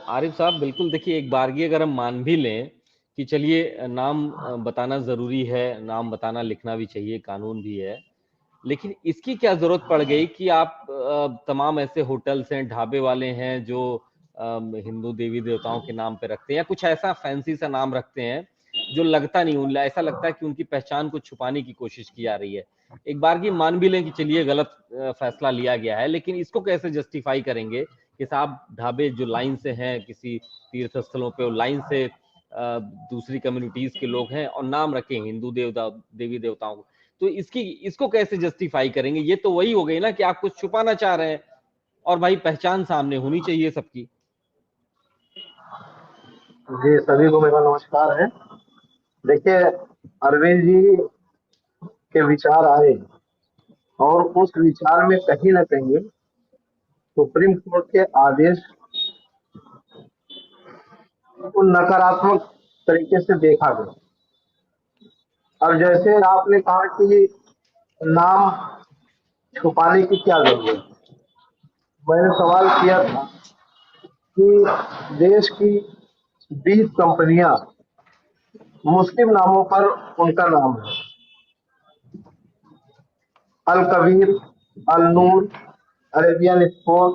आरिफ साहब, बिल्कुल देखिए, एक बारगी अगर हम मान भी लें कि चलिए नाम बताना जरूरी है, नाम बताना लिखना भी चाहिए, कानून भी है, लेकिन इसकी क्या जरूरत पड़ गई कि आप तमाम ऐसे होटल्स हैं, ढाबे वाले हैं जो हिंदू देवी देवताओं के नाम पे रखते हैं या कुछ ऐसा फैंसी सा नाम रखते हैं जो लगता नहीं, उन ऐसा लगता है कि उनकी पहचान को छुपाने की कोशिश की जा रही है। एक बार की मान भी लें कि चलिए गलत फैसला लिया गया है, लेकिन इसको कैसे जस्टिफाई करेंगे कि साहब ढाबे जो लाइन से हैं किसी तीर्थ स्थलों पे, लाइन से दूसरी कम्युनिटीज के लोग हैं और नाम रखे हिंदू देवता देवी देवताओं को, तो इसको कैसे जस्टिफाई करेंगे? ये तो वही हो गई ना कि आप कुछ छुपाना चाह रहे हैं, और भाई पहचान सामने होनी चाहिए सबकी। जी, सभी को मेरा नमस्कार है। देखिए, अरविंद जी के विचार आए और उस विचार में कहीं ना कहीं सुप्रीम कोर्ट के आदेश को नकारात्मक तरीके से देखा गया। अब जैसे आपने कहा कि नाम छुपाने की क्या जरूरत है, मैंने सवाल किया था कि देश की 20 कंपनियां मुस्लिम नामों पर उनका नाम है। अल कबीर, अल नूर, अरेबियन स्पोर्ट,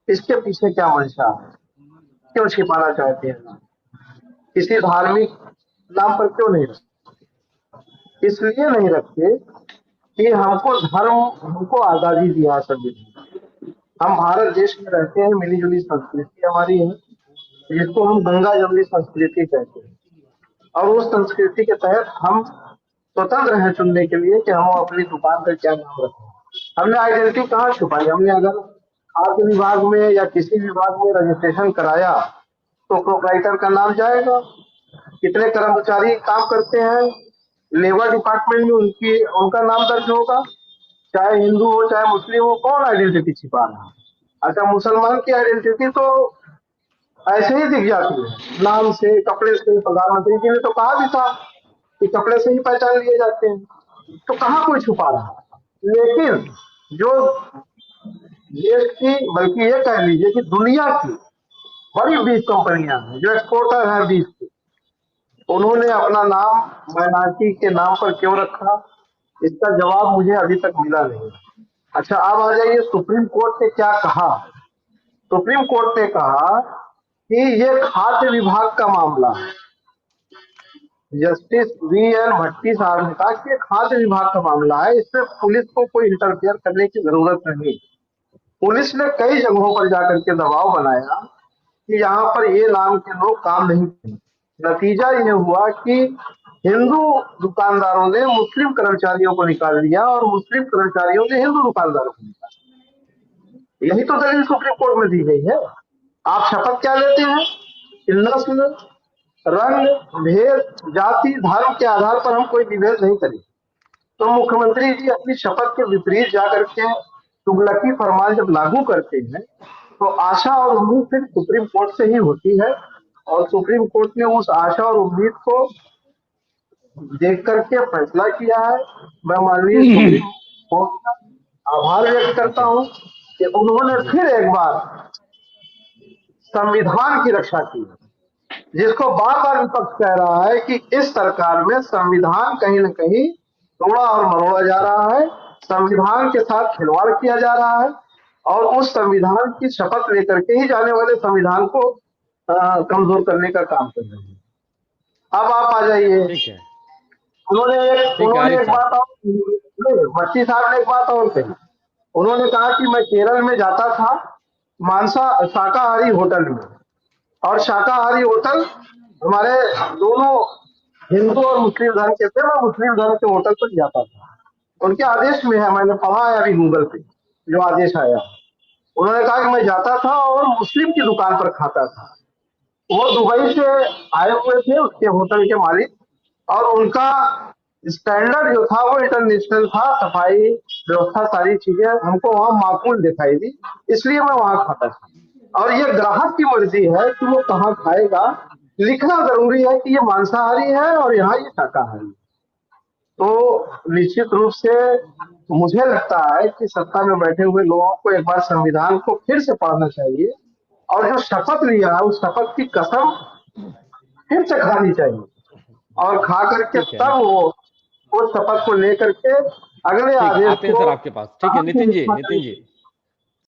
इसके पीछे क्या मंशा है? क्यों छिपाना चाहते हैं? किसी धार्मिक नाम पर क्यों नहीं रखते? इसलिए नहीं रखते कि हमको आजादी दिया है संविधान। हम भारत देश में रहते हैं, मिली जुली संस्कृति हमारी है, जिसको हम गंगा जमनी संस्कृति कहते हैं। और उस संस्कृति के तहत हम स्वतंत्र हैं चुनने के लिए कि हम अपनी दुकान पर क्या नाम रखें। हमने आइडेंटिटी कहाँ छुपाई? हमने अगर खाद्य विभाग में या किसी विभाग में रजिस्ट्रेशन कराया तो प्रोप्राइटर का नाम जाएगा, कितने कर्मचारी काम करते हैं, लेबर डिपार्टमेंट में उनकी उनका नाम दर्ज होगा, चाहे हिंदू हो चाहे मुस्लिम हो। कौन आइडेंटिटी छिपा रहा है? अच्छा, मुसलमान की आइडेंटिटी तो ऐसे ही दिख जाती है, नाम से, कपड़े से। प्रधानमंत्री जी ने तो कहा भी था कि कपड़े से ही पहचान लिए जाते हैं। तो कहाँ कोई छुपा रहा है? लेकिन जो देश की, बल्कि ये कह लीजिए कि दुनिया की बड़ी 20 कंपनियां हैं जो एक्सपोर्टर हैं 20 की, उन्होंने अपना नाम माइनॉरिटी के नाम पर क्यों रखा? इसका जवाब मुझे अभी तक मिला नहीं। अच्छा, अब आ जाइए सुप्रीम कोर्ट ने क्या कहा। सुप्रीम कोर्ट ने कहा कि ये खाद्य विभाग का मामला है। Justice VN. भट्टी साहब ने कहा कि ये खाद्य विभाग का मामला है, इसमें पुलिस को कोई इंटरफेयर करने की जरूरत नहीं। पुलिस ने कई जगहों पर जाकर के दबाव बनाया कि यहाँ पर ये नाम के लोग काम नहीं करें। नतीजा ये हुआ कि हिंदू दुकानदारों ने मुस्लिम कर्मचारियों को निकाल दिया और मुस्लिम कर्मचारियों ने हिंदू दुकानदारों को निकाल दिया। यही तो दलील सुप्रीम कोर्ट में दी गई है। आप शपथ क्या लेते हैं कि नस्ल, रंग, भेद, जाति, धर्म के आधार पर हम कोई विभेद नहीं करेंगे। तो मुख्यमंत्री जी अपनी शपथ के विपरीत जाकर के तुगलकी फरमान जब लागू करते हैं तो आशा और उम्मीद सिर्फ सुप्रीम कोर्ट से ही होती है। और सुप्रीम कोर्ट ने उस आशा और उम्मीद को देख करके फैसला किया है। मैं माननीय सुप्रीम कोर्ट का आभार व्यक्त करता अच्छा। हूँ कि उन्होंने जी। फिर एक बार संविधान की रक्षा की, जिसको बार बार विपक्ष कह रहा है कि इस सरकार में संविधान कहीं न कहीं तोड़ा और मरोड़ा जा रहा है, संविधान के साथ खिलवाड़ किया जा रहा है और उस संविधान की शपथ लेकर के ही जाने वाले संविधान को कमजोर करने का काम कर रहे हैं। अब आप आ जाइए। ठीक है। ठीक है उन्होंने आरिफ एक साहब। बात और, भट्टी साहब ने एक बात और कही। उन्होंने कहा कि मैं केरल में जाता था मांसा शाकाहारी होटल में, और शाकाहारी होटल हमारे दोनों हिंदू और मुस्लिम धर्म के थे। मैं मुस्लिम धर्म के होटल पर जाता था, उनके आदेश में है, मैंने पढ़ा है अभी गूगल पे जो आदेश आया। उन्होंने कहा कि मैं जाता था और मुस्लिम की दुकान पर खाता था। वो दुबई से आए हुए थे उसके होटल के मालिक, और उनका स्टैंडर्ड जो था वो इंटरनेशनल था। सफाई व्यवस्था सारी चीजें हमको वहां माकूल दिखाई दी, इसलिए मैं वहां खाता था। और ये ग्राहक की मर्जी है कि वो कहाँ खाएगा। लिखना जरूरी है कि ये मांसाहारी है और यहाँ ये शाकाहारी है। तो निश्चित रूप से मुझे लगता है कि सत्ता में बैठे हुए लोगों को एक बार संविधान को फिर से पढ़ना चाहिए और जो शपथ लिया है उस शपथ की कसम फिर से खानी चाहिए, और खा करके ठीक है तब वो उस शपथ को लेकर के अगले ठीक है, आदेश आते हैं को सर आपके पास। ठीक है आगे नितिन जी, लिखना नितिन जी, चाहिए।